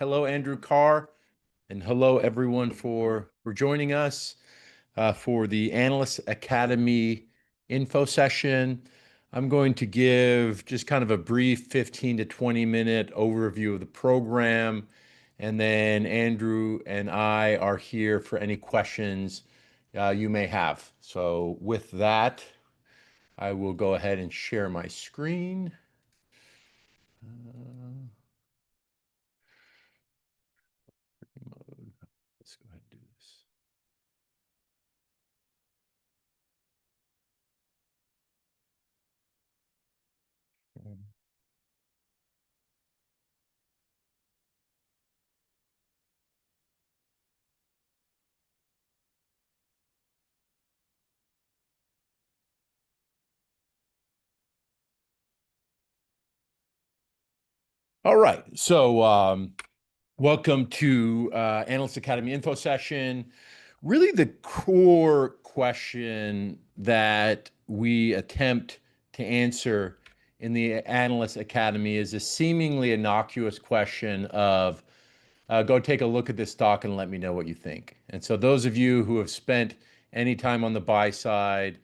Hello, Andrew Carr, and hello everyone for joining us for the Analyst Academy info session. I'm going to give just kind of a brief 15 to 20-minute overview of the program, and then Andrew and I are here for any questions you may have. So with that, I will go ahead and share my screen. Let's go ahead and do this. All right. So welcome to Analyst Academy info session. Really, the core question that we attempt to answer in the Analyst Academy is a seemingly innocuous question of go take a look at this stock and let me know what you think. And so those of you who have spent any time on the buy side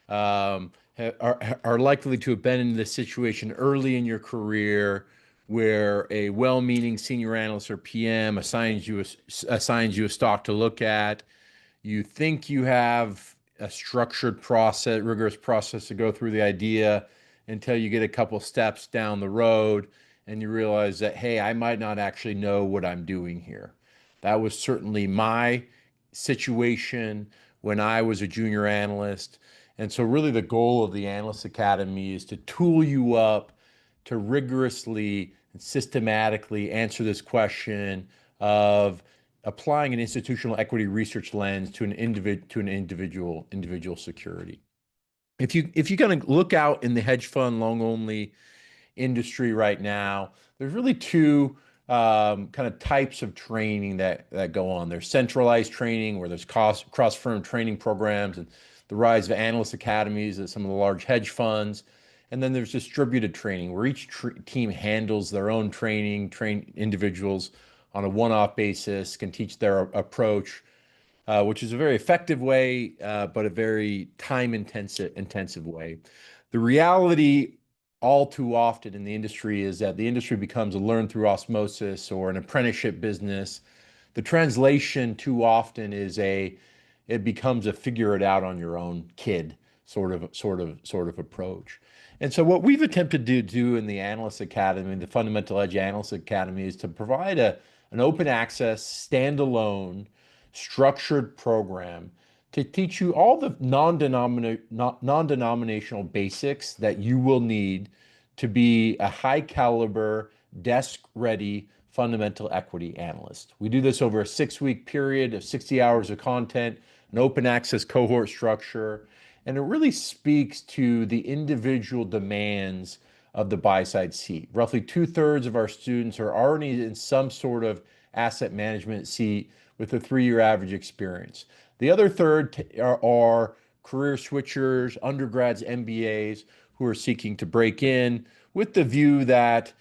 um, are likely to have been in this situation early in your career where a well-meaning senior analyst or PM assigns you a stock to look at. You think you have a structured process, rigorous process to go through the idea until you get a couple steps down the road and you realize that, hey, I might not actually know what I'm doing here. That was certainly my situation when I was a junior analyst. And so, really, the goal of the Analyst Academy is to tool you up to rigorously and systematically answer this question of applying an institutional equity research lens to an individual security. If you kind of look out in the hedge fund long only industry right now, there's really two kind of types of training that go on. There's centralized training where there's cross firm training programs and the rise of analyst academies at some of the large hedge funds. And then there's distributed training where each team handles their own training, train individuals on a one-off basis, can teach their approach, which is a very effective way, but a very time-intensive way. The reality all too often in the industry is that the industry becomes a learn through osmosis or an apprenticeship business. The translation too often is it becomes a figure it out on your own kid sort of approach. And so what we've attempted to do in the Analyst Academy, the Fundamental Edge Analyst Academy, is to provide an open access, standalone, structured program to teach you all the non-denominational basics that you will need to be a high caliber, desk ready fundamental equity analyst. We do this over a 6-week period of 60 hours of content, an open access cohort structure, and it really speaks to the individual demands of the buy side seat. Roughly 2/3 of our students are already in some sort of asset management seat with a 3-year average experience. The other third are career switchers, undergrads, MBAs who are seeking to break in with the view that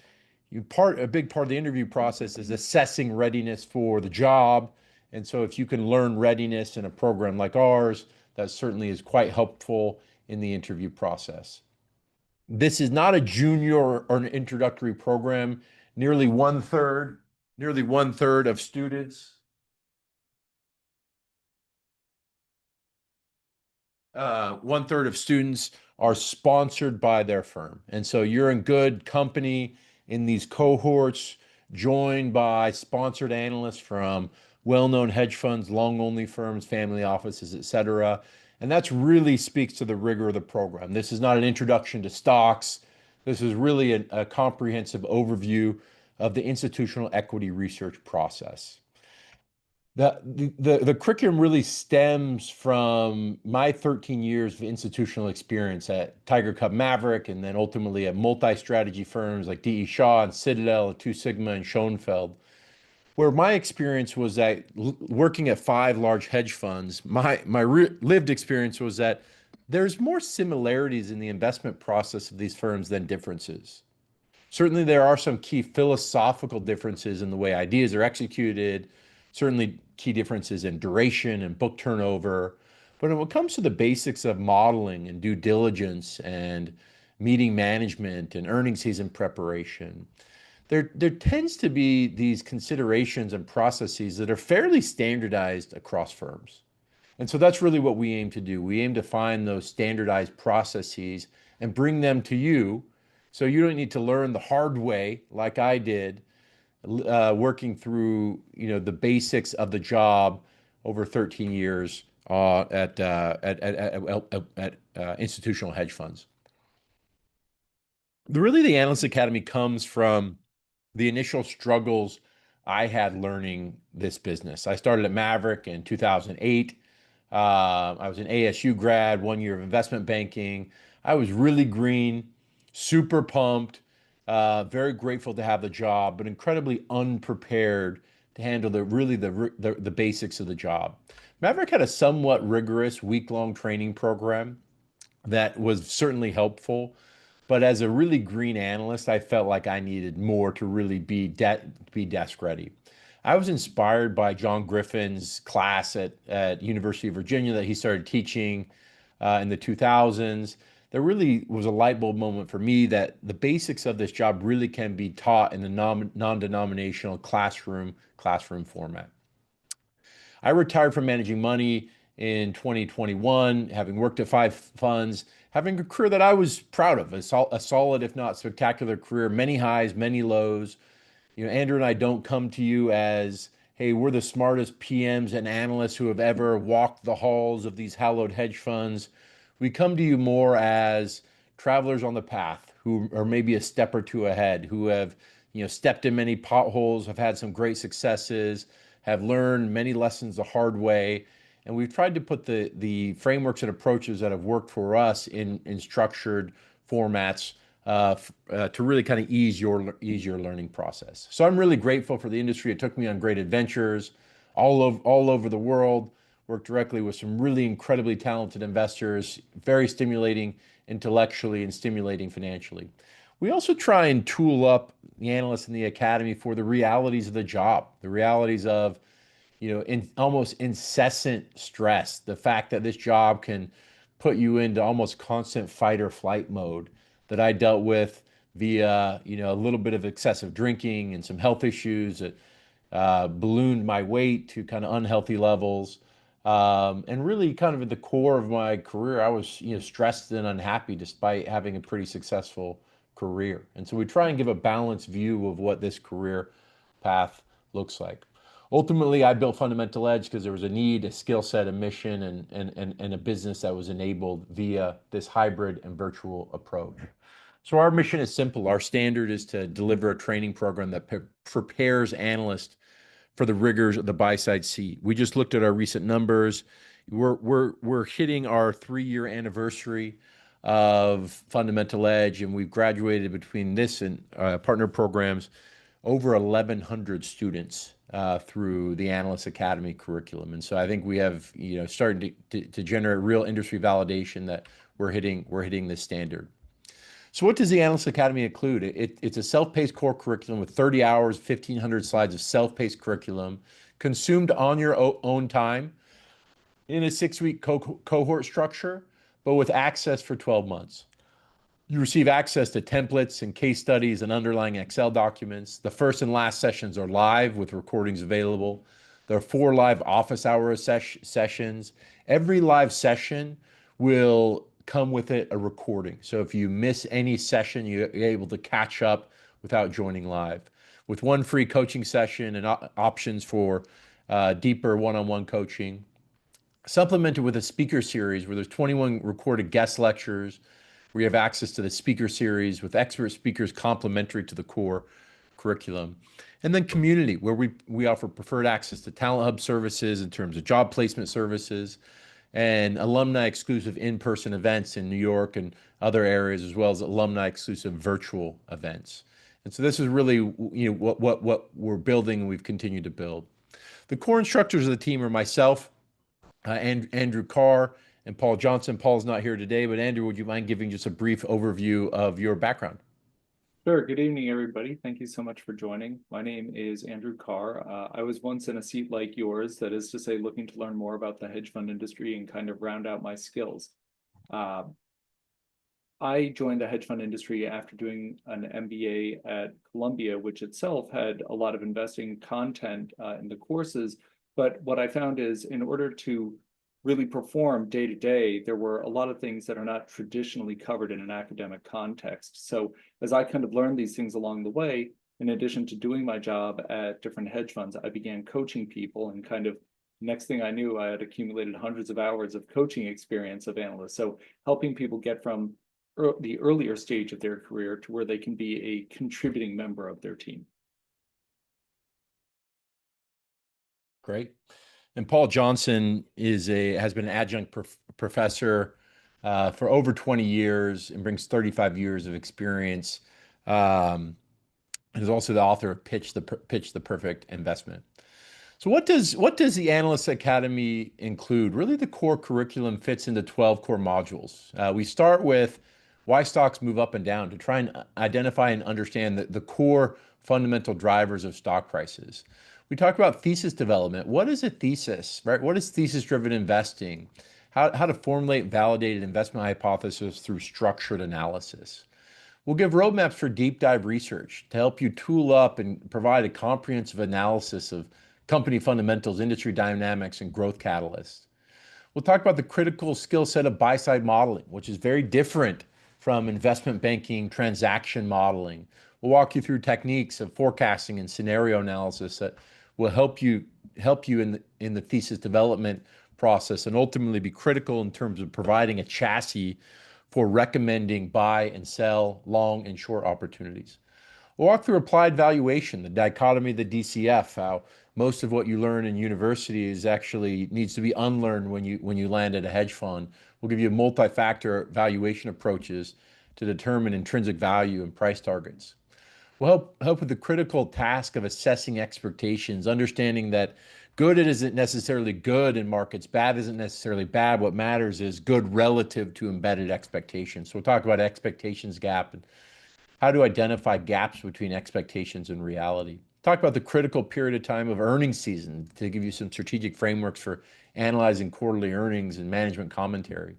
a big part of the interview process is assessing readiness for the job. And so if you can learn readiness in a program like ours, that certainly is quite helpful in the interview process. This is not a junior or an introductory program. Nearly one third of students 1/3 of students are sponsored by their firm. And so you're in good company in these cohorts, joined by sponsored analysts from well-known hedge funds, long-only firms, family offices, et cetera. And that's really speaks to the rigor of the program. This is not an introduction to stocks. This is really a comprehensive overview of the institutional equity research process. The curriculum really stems from my 13 years of institutional experience at Tiger Cup Maverick and then ultimately at multi-strategy firms like D.E. Shaw and Citadel and Two Sigma and Schoenfeld, where my experience was that working at 5 large hedge funds, my lived experience was that there's more similarities in the investment process of these firms than differences. Certainly, there are some key philosophical differences in the way ideas are executed, certainly key differences in duration and book turnover. But when it comes to the basics of modeling and due diligence and meeting management and earnings season preparation, there tends to be these considerations and processes that are fairly standardized across firms. And so that's really what we aim to do. We aim to find those standardized processes and bring them to you so you don't need to learn the hard way like I did, working through the basics of the job over 13 years at institutional hedge funds. The Analyst Academy comes from the initial struggles I had learning this business. I started at Maverick in 2008. I was an ASU grad, 1 year of investment banking. I was really green, super pumped, very grateful to have the job, but incredibly unprepared to handle the basics of the job. Maverick had a somewhat rigorous week-long training program that was certainly helpful. But as a really green analyst, I felt like I needed more to really be desk ready. I was inspired by John Griffin's class at University of Virginia that he started teaching in the 2000s. There really was a light bulb moment for me that the basics of this job really can be taught in the non-denominational classroom format. I retired from managing money in 2021, having worked at 5 funds, having a career that I was proud of, a solid, if not spectacular career, many highs, many lows. Andrew and I don't come to you as, hey, we're the smartest PMs and analysts who have ever walked the halls of these hallowed hedge funds. We come to you more as travelers on the path who are maybe a step or two ahead, who have, stepped in many potholes, have had some great successes, have learned many lessons the hard way. And we've tried to put the frameworks and approaches that have worked for us in structured formats to really kind of ease your learning process. So I'm really grateful for the industry. It took me on great adventures all over the world, worked directly with some really incredibly talented investors, very stimulating intellectually and stimulating financially. We also try and tool up the analysts in the academy for the realities of the job, the realities of in almost incessant stress, the fact that this job can put you into almost constant fight or flight mode that I dealt with via, a little bit of excessive drinking and some health issues that ballooned my weight to kind of unhealthy levels. And really kind of at the core of my career, I was, stressed and unhappy despite having a pretty successful career. And so we try and give a balanced view of what this career path looks like. Ultimately, I built Fundamental Edge because there was a need, a skill set, a mission, and a business that was enabled via this hybrid and virtual approach. So our mission is simple. Our standard is to deliver a training program that prepares analysts for the rigors of the buy-side seat. We just looked at our recent numbers. We're hitting our 3-year anniversary of Fundamental Edge, and we've graduated between this and partner programs over 1,100 students through the Analyst Academy curriculum. And so I think we have, started to generate real industry validation that we're hitting this standard. So what does the Analyst Academy include? It's a self-paced core curriculum with 30 hours, 1,500 slides of self-paced curriculum consumed on your own time in a 6-week cohort structure, but with access for 12 months. You receive access to templates and case studies and underlying Excel documents. The first and last sessions are live with recordings available. There are 4 live office hour sessions. Every live session will come with it a recording. So if you miss any session, you're able to catch up without joining live. With 1 free coaching session and options for deeper one-on-one coaching. Supplemented with a speaker series where there's 21 recorded guest lectures. We have access to the speaker series with expert speakers complementary to the core curriculum. And then community, where we offer preferred access to Talent Hub services in terms of job placement services and alumni exclusive in-person events in New York and other areas, as well as alumni exclusive virtual events. And so this is really what we're building and we've continued to build. The core instructors of the team are myself, Andrew Carr, and Paul Johnson. Paul's not here today, but Andrew, would you mind giving just a brief overview of your background? Sure. Good evening, everybody. Thank you so much for joining. My name is Andrew Carr. I was once in a seat like yours, that is to say, looking to learn more about the hedge fund industry and kind of round out my skills. Uh, I joined the hedge fund industry after doing an MBA at Columbia, which itself had a lot of investing content in the courses. But what I found is in order to really perform day to day, there were a lot of things that are not traditionally covered in an academic context. So as I kind of learned these things along the way, in addition to doing my job at different hedge funds, I began coaching people and kind of next thing I knew, I had accumulated hundreds of hours of coaching experience of analysts. So helping people get from the earlier stage of their career to where they can be a contributing member of their team. Great. And Paul Johnson has been an adjunct professor for over 20 years and brings 35 years of experience. And is also the author of Pitch the Perfect Investment. So what does the Analyst Academy include? Really, the core curriculum fits into 12 core modules. We start with why stocks move up and down to try and identify and understand the core fundamental drivers of stock prices. We talk about thesis development. What is a thesis, right? What is thesis-driven investing? How to formulate validated investment hypothesis through structured analysis. We'll give roadmaps for deep dive research to help you tool up and provide a comprehensive analysis of company fundamentals, industry dynamics, and growth catalysts. We'll talk about the critical skill set of buy side modeling, which is very different from investment banking, transaction modeling. We'll walk you through techniques of forecasting and scenario analysis that will help you in the thesis development process and ultimately be critical in terms of providing a chassis for recommending buy and sell, long and short opportunities. We'll walk through applied valuation, the dichotomy of the DCF, how most of what you learn in university is actually needs to be unlearned when you land at a hedge fund. We'll give you multi-factor valuation approaches to determine intrinsic value and price targets. We'll help with the critical task of assessing expectations, understanding that good isn't necessarily good in markets, bad isn't necessarily bad. What matters is good relative to embedded expectations. So we'll talk about expectations gap and how to identify gaps between expectations and reality. Talk about the critical period of time of earnings season to give you some strategic frameworks for analyzing quarterly earnings and management commentary.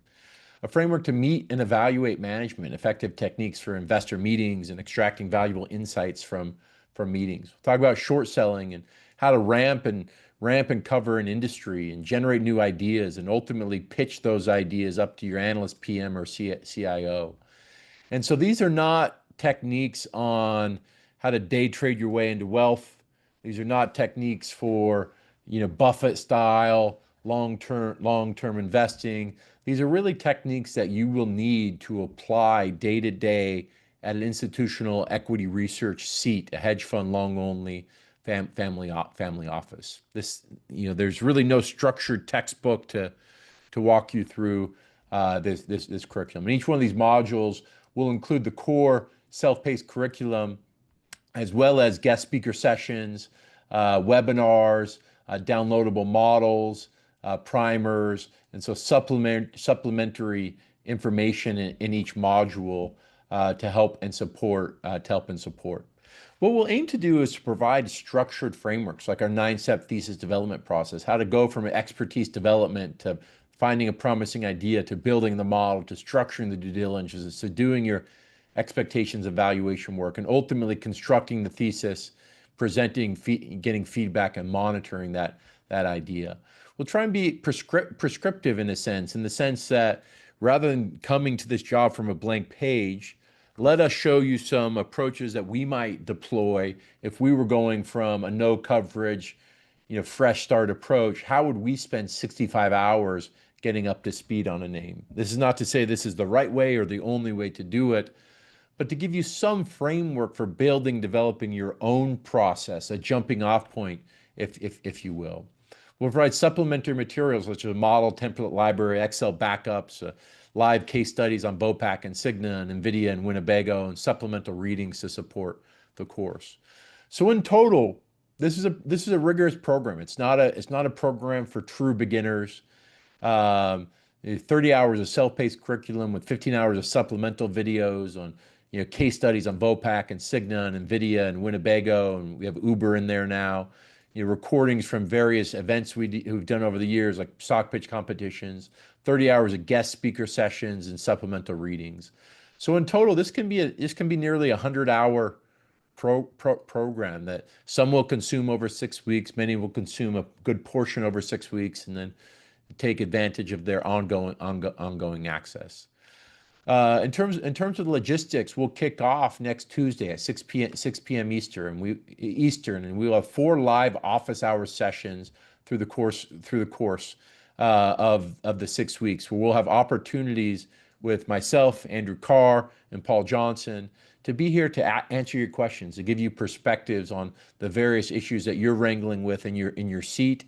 A framework to meet and evaluate management, effective techniques for investor meetings and extracting valuable insights from meetings. We'll talk about short selling and how to ramp and cover an industry and generate new ideas and ultimately pitch those ideas up to your analyst, PM, or CIO. And so these are not techniques on how to day trade your way into wealth. These are not techniques for, Buffett style long-term investing. These are really techniques that you will need to apply day to day at an institutional equity research seat, a hedge fund long only family office. There's really no structured textbook to walk you through this curriculum. And each one of these modules will include the core self-paced curriculum, as well as guest speaker sessions, webinars, downloadable models, primers, and so supplementary information in each module to help and support. What we'll aim to do is to provide structured frameworks like our 9-step thesis development process, how to go from expertise development to finding a promising idea to building the model to structuring the due diligence to doing your expectations evaluation work and ultimately constructing the thesis, presenting, getting feedback and monitoring that idea. We'll try and be prescriptive in the sense that rather than coming to this job from a blank page, let us show you some approaches that we might deploy if we were going from a no coverage, fresh start approach. How would we spend 65 hours getting up to speed on a name? This is not to say this is the right way or the only way to do it, but to give you some framework for building, developing your own process, a jumping off point, if you will. We'll provide supplementary materials such as a model template library, Excel backups, live case studies on Bopac and Cigna and NVIDIA and Winnebago, and supplemental readings to support the course. So in total, this is a rigorous program. It's not a program for true beginners. 30 hours of self-paced curriculum with 15 hours of supplemental videos on case studies on Vopak and Cigna and Nvidia and Winnebago, and we have Uber in there now. Recordings from various events we've done over the years, like stock pitch competitions, 30 hours of guest speaker sessions, and supplemental readings. So in total, this can be nearly a 100-hour program that some will consume over 6 weeks, many will consume a good portion over 6 weeks, and then take advantage of their ongoing access. In terms of the logistics, we'll kick off next Tuesday at 6 p.m. Eastern, and we will have 4 live office hour sessions through the course of the 6 weeks, where we'll have opportunities with myself, Andrew Carr, and Paul Johnson to be here to answer your questions, to give you perspectives on the various issues that you're wrangling with in your seat,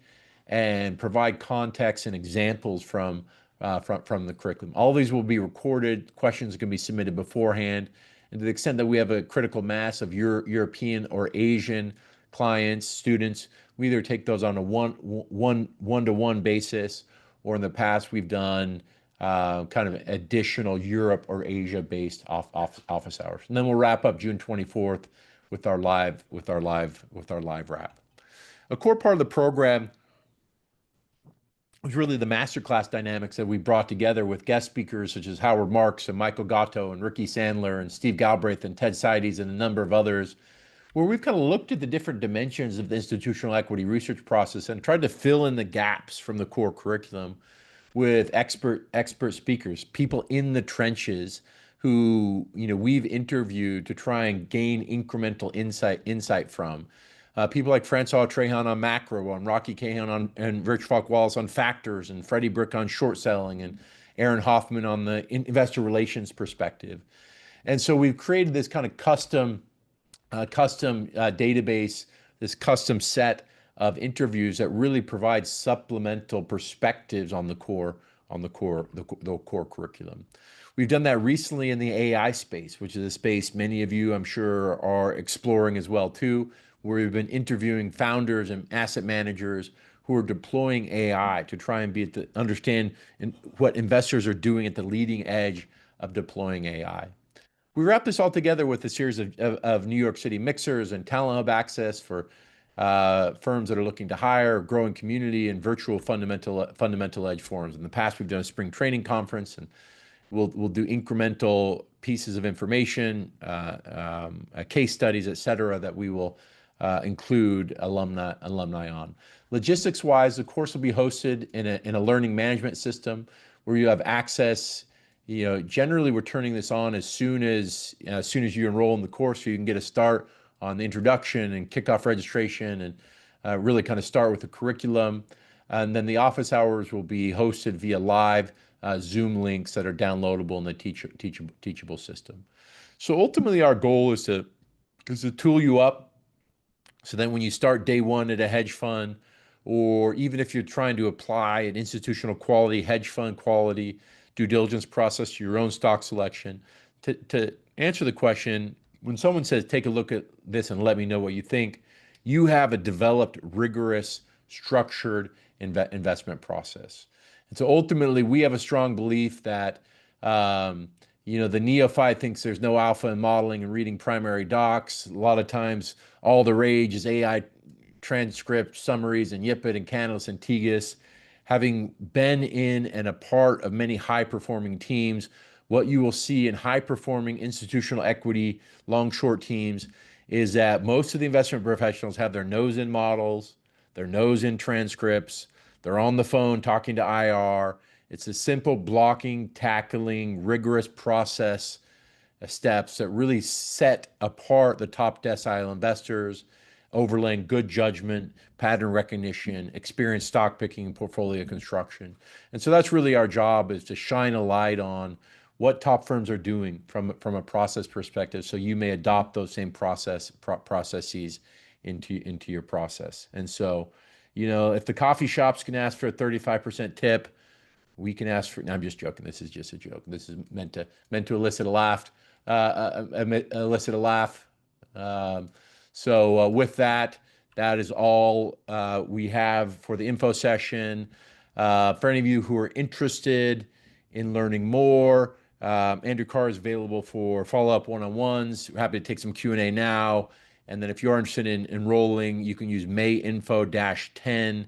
and provide context and examples from the curriculum. All these will be recorded. Questions can be submitted beforehand. And to the extent that we have a critical mass of European or Asian clients, students, we either take those on a one-to-one basis, or in the past we've done kind of additional Europe or Asia-based office hours. And then we'll wrap up June 24th with our live wrap. A core part of the program was really the masterclass dynamics that we brought together with guest speakers such as Howard Marks and Michael Gatto and Ricky Sandler and Steve Galbraith and Ted Seides and a number of others, where we've kind of looked at the different dimensions of the institutional equity research process and tried to fill in the gaps from the core curriculum with expert speakers, people in the trenches who we've interviewed to try and gain incremental insight from. People like Francois Trehan on macro, on Rocky Cahan and Rich Falk Wallace on factors, and Freddie Brick on short selling, and Aaron Hoffman on the investor relations perspective. And so we've created this kind of custom database, this custom set of interviews that really provide supplemental perspectives on the core curriculum. We've done that recently in the AI space, which is a space many of you, I'm sure, are exploring as well too, where we've been interviewing founders and asset managers who are deploying AI to try and understand what investors are doing at the leading edge of deploying AI. We wrap this all together with a series of New York City mixers and talent hub access for firms that are looking to hire, growing community, and virtual fundamental edge forums. In the past, we've done a spring training conference, and we'll do incremental pieces of information, case studies, et cetera, that we will include alumni on. Logistics-wise, the course will be hosted in a learning management system where you have access. Generally, we're turning this on as soon as you enroll in the course, so you can get a start on the introduction and kickoff registration, and really kind of start with the curriculum. And then the office hours will be hosted via live Zoom links that are downloadable in the teachable system. So ultimately, our goal is to tool you up so then when you start day one at a hedge fund, or even if you're trying to apply an institutional quality, hedge fund quality due diligence process to your own stock selection, to answer the question, when someone says, take a look at this and let me know what you think, you have a developed, rigorous, structured investment process. And so ultimately, we have a strong belief that the neophyte thinks there's no alpha in modeling and reading primary docs. A lot of times, all the rage is AI transcript summaries and Yipit and Canlis and Tegas. Having been in and a part of many high-performing teams, what you will see in high-performing institutional equity long-short teams is that most of the investment professionals have their nose in models, their nose in transcripts, they're on the phone talking to IR. It's a simple blocking, tackling, rigorous process steps that really set apart the top decile investors, overlaying good judgment, pattern recognition, experienced stock picking, and portfolio construction. And so that's really our job, is to shine a light on what top firms are doing from a process perspective, so you may adopt those same processes into your process. And so, if the coffee shops can ask for a 35% tip, we can ask for. No, I'm just joking. This is just a joke. This is meant to elicit a laugh. So with that is all we have for the info session. For any of you who are interested in learning more, Andrew Carr is available for follow-up one-on-ones. We're happy to take some Q&A now. And then if you are interested in enrolling, you can use mayinfo-10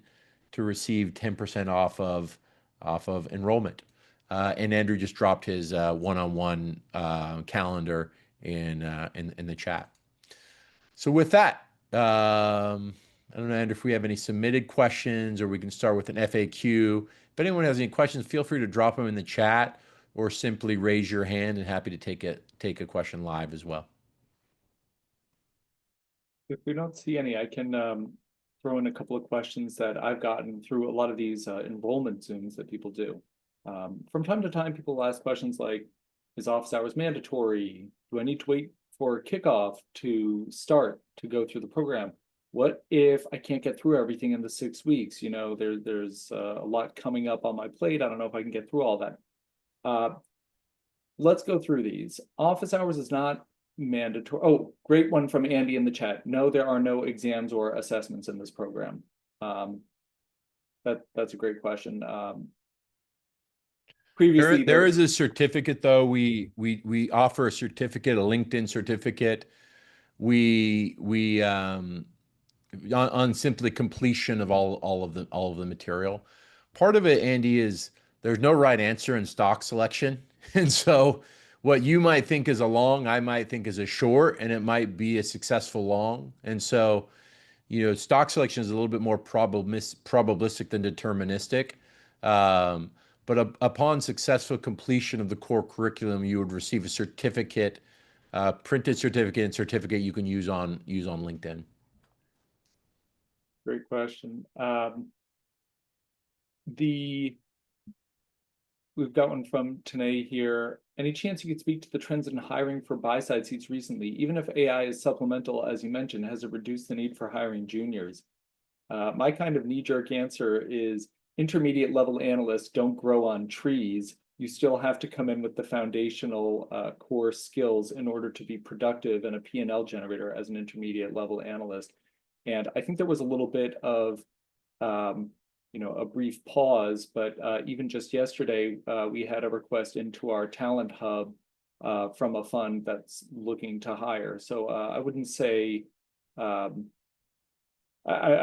to receive 10% off of enrollment. And Andrew just dropped his one-on-one calendar in the chat. So with that, I don't know, Andrew, if we have any submitted questions, or we can start with an FAQ. If anyone has any questions, feel free to drop them in the chat, or simply raise your hand, and happy to take a question live as well. If we don't see any, I can throw in a couple of questions that I've gotten through a lot of these enrollment Zooms that people do. From time to time, people ask questions like, is office hours mandatory? Do I need to wait for kickoff to start to go through the program? What if I can't get through everything in the 6 weeks? You know, there's a lot coming up on my plate. I don't know if I can get through all that. Let's go through these. Office hours is not mandatory. Oh, great one from Andy in the chat. No, there are no exams or assessments in this program. That's a great question. Previously, there is a certificate, though. We offer a certificate, a LinkedIn certificate. We on simply completion of all of the material. Part of it, Andy, is there's no right answer in stock selection, and so what you might think is a long, I might think is a short, and it might be a successful long. And so, stock selection is a little bit more probabilistic than deterministic. But upon successful completion of the core curriculum, you would receive a certificate, printed certificate, and certificate you can use on LinkedIn. Great question. We've got one from Tanay here. Any chance you could speak to the trends in hiring for buy-side seats recently? Even if AI is supplemental, as you mentioned, has it reduced the need for hiring juniors? My kind of knee-jerk answer is intermediate level analysts don't grow on trees. You still have to come in with the foundational core skills in order to be productive and a P&L generator as an intermediate level analyst. And I think there was a little bit of a brief pause, but even just yesterday, we had a request into our talent hub from a fund that's looking to hire. So I wouldn't say, I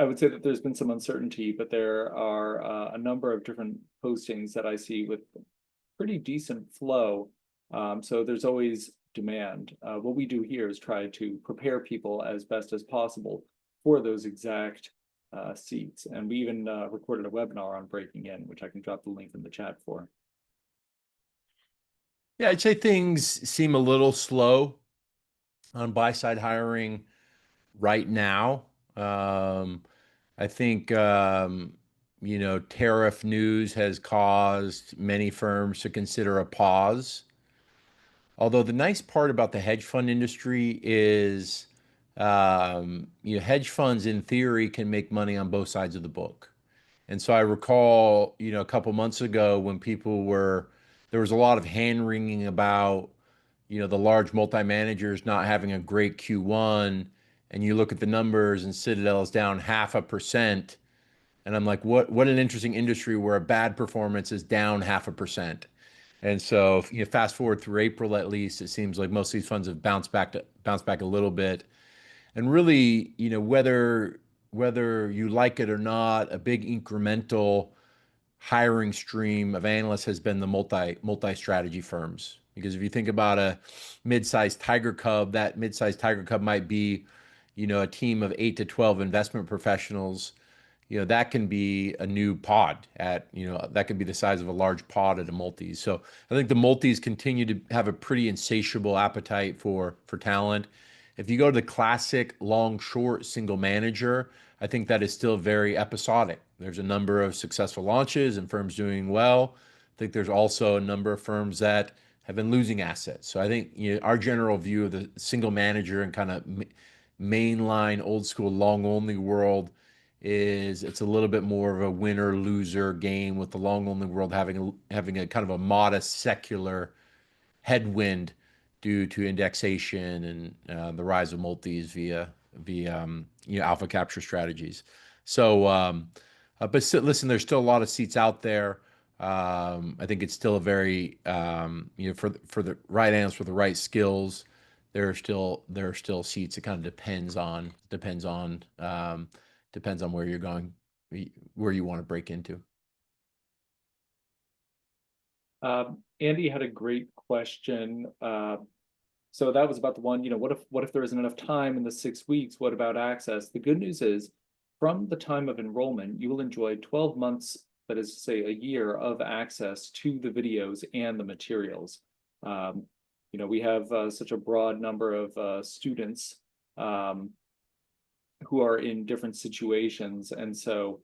would say that there's been some uncertainty, but there are a number of different postings that I see with pretty decent flow. So there's always demand. What we do here is try to prepare people as best as possible for those exact seats. And we even recorded a webinar on breaking in, which I can drop the link in the chat for. Yeah, I'd say things seem a little slow on buy-side hiring right now. I think, tariff news has caused many firms to consider a pause. Although the nice part about the hedge fund industry is, hedge funds in theory can make money on both sides of the book. And so I recall, a couple months ago when there was a lot of hand wringing about, the large multi-managers not having a great Q1, and you look at the numbers and Citadel is down 0.5%. And I'm like, what an interesting industry where a bad performance is down 0.5%. And so, fast forward through April, at least, it seems like most of these funds have bounced back a little bit. And really, whether you like it or not, a big incremental hiring stream of analysts has been the multi-strategy firms. Because if you think about a mid-sized Tiger Cub, that mid-sized Tiger Cub might be, a team of 8 to 12 investment professionals. That can be a new pod that can be the size of a large pod at a multis. So I think the multis continue to have a pretty insatiable appetite for talent. If you go to the classic long short single manager, I think that is still very episodic. There's a number of successful launches and firms doing well. I think there's also a number of firms that have been losing assets. So I think our general view of the single manager and kind of mainline old school long only world is it's a little bit more of a winner loser game, with the long only world having a kind of a modest secular headwind due to indexation and the rise of multis via alpha capture strategies. So, but still, listen, there's still a lot of seats out there. I think it's still a very, for the right analyst with the right skills, there are still seats. It kind of depends on where you're going, where you want to break into. Andy had a great question. So that was about the one, what if there isn't enough time in the 6 weeks? What about access? The good news is, from the time of enrollment, you will enjoy 12 months, that is to say, a year of access to the videos and the materials. We have such a broad number of students who are in different situations, and so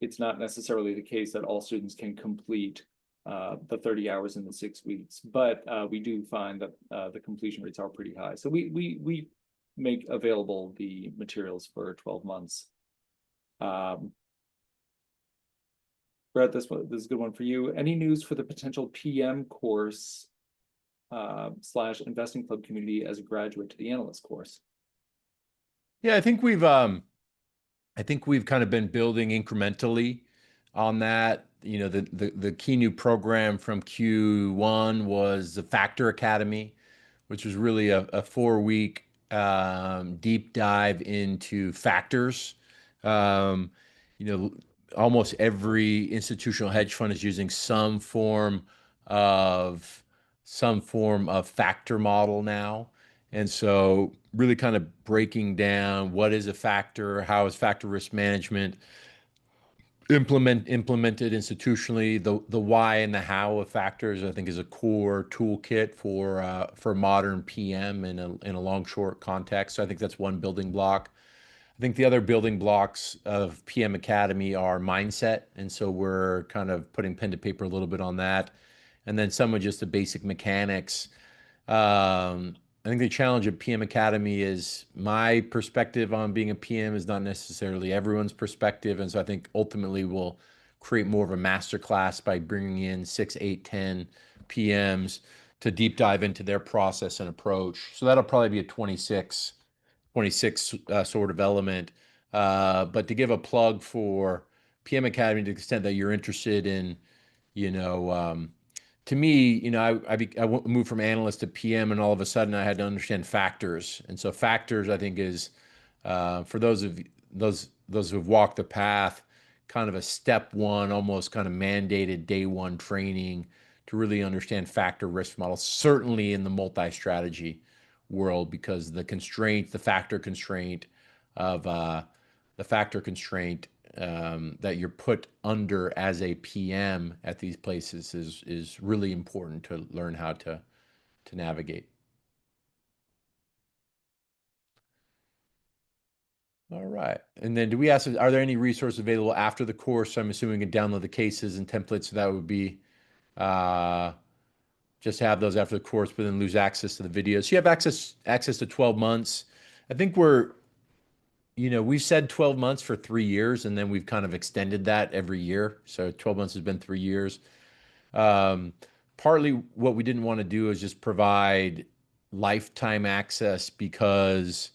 it's not necessarily the case that all students can complete the 30 hours in the 6 weeks, but we do find that the completion rates are pretty high. So we make available the materials for 12 months. Brett, this is a good one for you. Any news for the potential PM course / investing club community as a graduate to the analyst course? Yeah, I think we've kind of been building incrementally on that. The key new program from Q1 was the Factor Academy, which was really a 4-week deep dive into factors. Um, you know, Almost every institutional hedge fund is using of some form of factor model now. And so really kind of breaking down what is a factor, how is factor risk management implemented institutionally, the why and the how of factors, I think, is a core toolkit for modern PM in a long short context. So I think that's one building block. I think the other building blocks of PM Academy are mindset, and so we're kind of putting pen to paper a little bit on that, and then some of just the basic mechanics. I think the challenge of PM Academy is my perspective on being a PM is not necessarily everyone's perspective. And so I think ultimately we'll create more of a masterclass by bringing in 6, 8, 10 PMs to deep dive into their process and approach. So that'll probably be a 26 sort of element. But to give a plug for PM Academy to the extent that you're interested in, you know, to me, I moved from analyst to PM, and all of a sudden I had to understand factors. And so factors, I think, is for those who've walked the path, kind of a step one, almost kind of mandated day one training to really understand factor risk models. Certainly in the multi-strategy world, because the factor constraint of the factor constraint that you're put under as a PM at these places is really important to learn how to navigate. All right. And then do we ask, are there any resources available after the course? I'm assuming we can download the cases and templates. So that would be just have those after the course, but then lose access to the videos. So you have access to 12 months. I think we've said 12 months for 3 years, and then we've kind of extended that every year. So 12 months has been 3 years. Partly what we didn't want to do is just provide lifetime access because,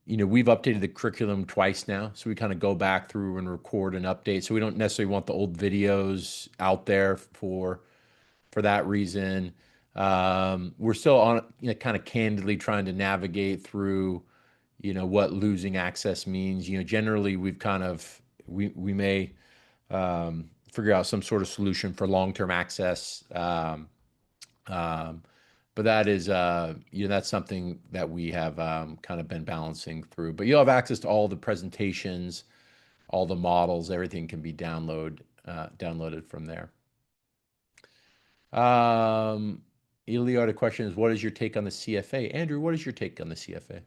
we've updated the curriculum twice now. So we kind of go back through and record and update. So we don't necessarily want the old videos out there for that reason. We're still on, kind of candidly trying to navigate through, what losing access means. Generally we may figure out some sort of solution for long-term access. But that is, that's something that we have kind of been balancing through. But you'll have access to all the presentations, all the models, everything can be downloaded from there. Eliot, a question is, what is your take on the CFA? Andrew, what is your take on the CFA?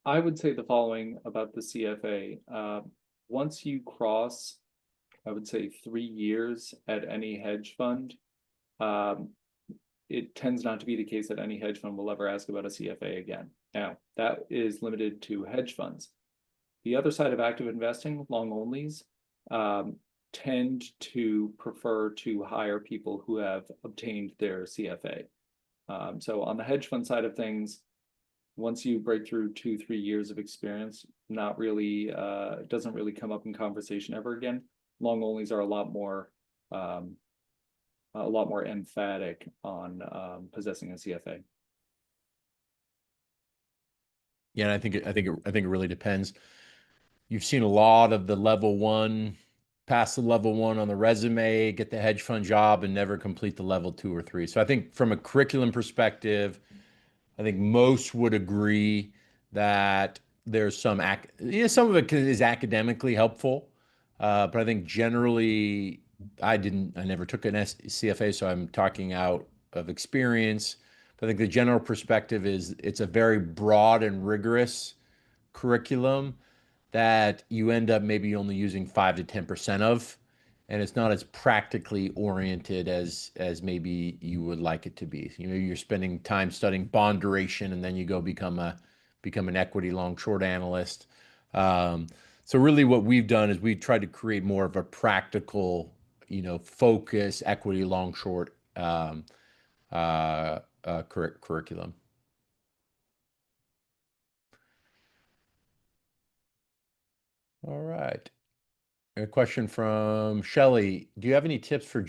I would say the following about the CFA. Once you cross, I would say 3 years at any hedge fund, it tends not to be the case that any hedge fund will ever ask about a CFA again. Now, that is limited to hedge funds. The other side of active investing, long onlys, tend to prefer to hire people who have obtained their CFA. So on the hedge fund side of things, once you break through 2, 3 years of experience, not really, doesn't really come up in conversation ever again. Long onlys are a lot more emphatic on possessing a CFA. Yeah, and I think it really depends. You've seen a lot of the level one, pass the level one on the resume, get the hedge fund job, and never complete the level two or three. So I think from a curriculum perspective, I think most would agree that there's some of it is academically helpful, but I think generally, I never took an CFA, so I'm talking out of experience. But I think the general perspective is it's a very broad and rigorous curriculum that you end up maybe only using 5 to 10% of, and it's not as practically oriented as maybe you would like it to be. You know, you're spending time studying bond duration, and then you go become an equity long short analyst. So really, what we've done is we've tried to create more of a practical, focus equity long short curriculum. All right. A question from Shelly. Do you have any tips for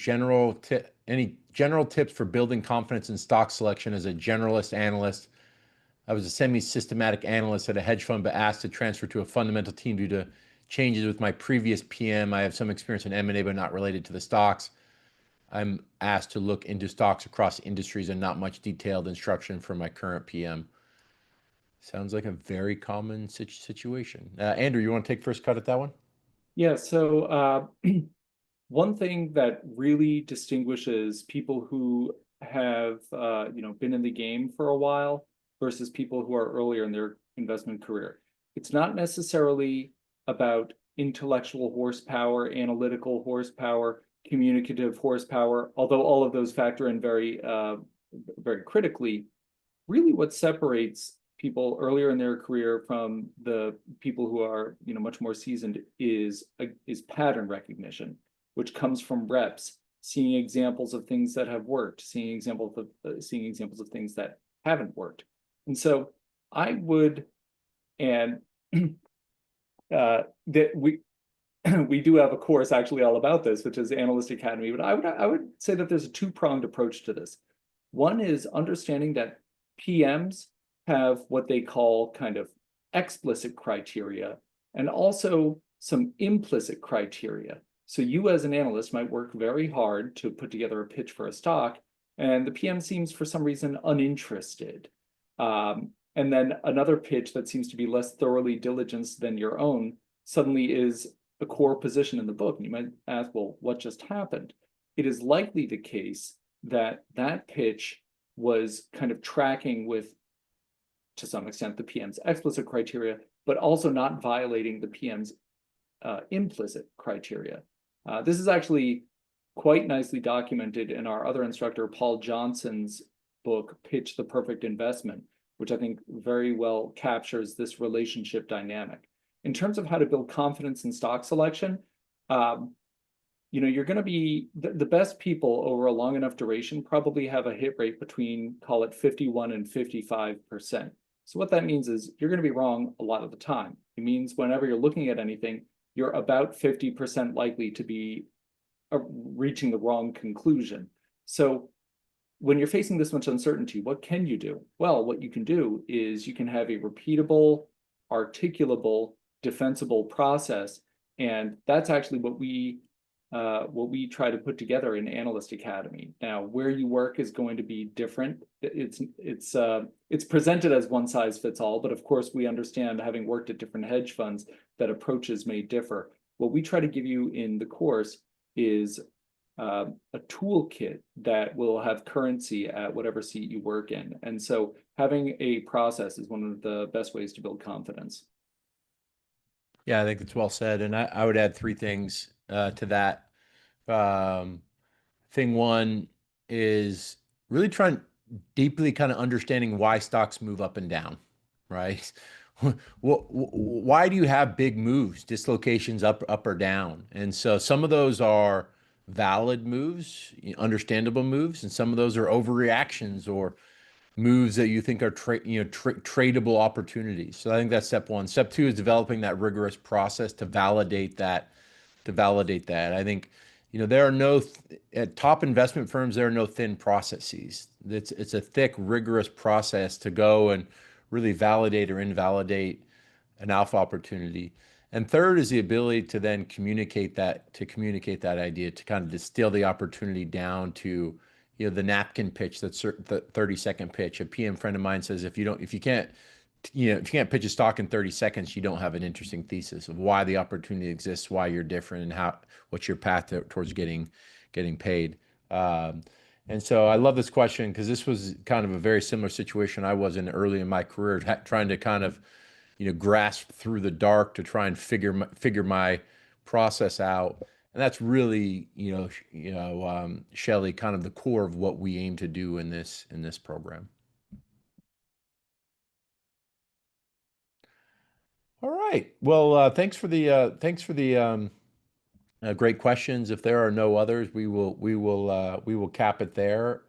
any general tips for building confidence in stock selection as a generalist analyst? I was a semi-systematic analyst at a hedge fund, but asked to transfer to a fundamental team due to changes with my previous PM. I have some experience in M&A, but not related to the stocks. I'm asked to look into stocks across industries and not much detailed instruction from my current PM. Sounds like a very common situation. Andrew, you want to take first cut at that one? Yeah, so one thing that really distinguishes people who have been in the game for a while versus people who are earlier in their investment career, it's not necessarily about intellectual horsepower, analytical horsepower, communicative horsepower, although all of those factor in very critically. Really what separates people earlier in their career from the people who are much more seasoned is pattern recognition, which comes from reps, seeing examples of things that have worked, seeing examples of things that haven't worked. And so I would, and that we do have a course actually all about this, which is Analyst Academy, but I would say that there's a two-pronged approach to this. One is understanding that PMs have what they call kind of explicit criteria and also some implicit criteria. So you as an analyst might work very hard to put together a pitch for a stock, and the PM seems for some reason uninterested. And then another pitch that seems to be less thoroughly diligenced than your own suddenly is a core position in the book. And you might ask, well, what just happened? It is likely the case that that pitch was kind of tracking with, to some extent, the PM's explicit criteria, but also not violating the PM's implicit criteria. This is actually quite nicely documented in our other instructor, Paul Johnson's book, Pitch the Perfect Investment, which I think very well captures this relationship dynamic. In terms of how to build confidence in stock selection, you're going to be the best people over a long enough duration probably have a hit rate between, call it 51 and 55%. So what that means is you're going to be wrong a lot of the time. It means whenever you're looking at anything, you're about 50% likely to be reaching the wrong conclusion. So when you're facing this much uncertainty, what can you do? Well, what you can do is you can have a repeatable, articulable, defensible process. And that's actually what we try to put together in Analyst Academy. Now, where you work is going to be different. It's presented as one size fits all, but of course we understand, having worked at different hedge funds, that approaches may differ. What we try to give you in the course is a toolkit that will have currency at whatever seat you work in. And so having a process is one of the best ways to build confidence. Yeah, I think that's well said. And I would add three things to that. Thing one is really trying deeply kind of understanding why stocks move up and down, right? Why do you have big moves, dislocations up or down? And so some of those are valid moves, understandable moves, and some of those are overreactions or moves that you think are tradable opportunities. So I think that's step one. Step two is developing that rigorous process to validate that. I think, there are no at top investment firms, there are no thin processes. It's a thick, rigorous process to go and really validate or invalidate an alpha opportunity. And third is the ability to then communicate that idea, to kind of distill the opportunity down to, the napkin pitch, the 30-second pitch. A PM friend of mine says, if you can't, if you can't pitch a stock in 30 seconds, you don't have an interesting thesis of why the opportunity exists, why you're different, and what's your path towards getting paid. And so I love this question because this was kind of a very similar situation I was in early in my career, trying to kind of, grasp through the dark to try and figure my process out. And that's really, Shelley, kind of the core of what we aim to do in this program. All right. Well, thanks for the great questions. If there are no others, we will cap it there.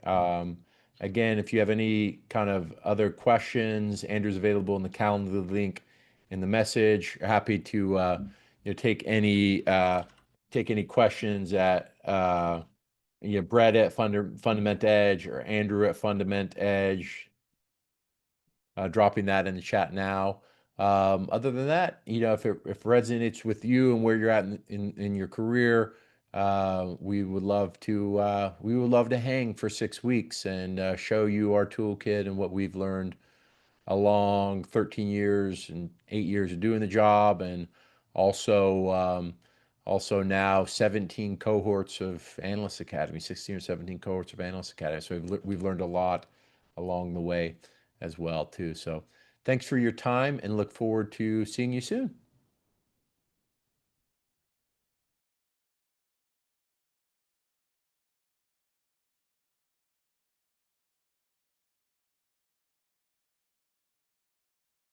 Again, if you have any kind of other questions, Andrew's available in the calendar link in the message. Happy to take any questions at Brett at Fundament Edge or Andrew at Fundament Edge. Dropping that in the chat now. Other than that, if it resonates with you and where you're at in your career, we would love to hang for 6 weeks and show you our toolkit and what we've learned along 13 years and 8 years of doing the job, and also also now 17 cohorts of Analyst Academy, 16 or 17 cohorts of Analyst Academy. So we've learned a lot along the way as well too. So thanks for your time and look forward to seeing you soon.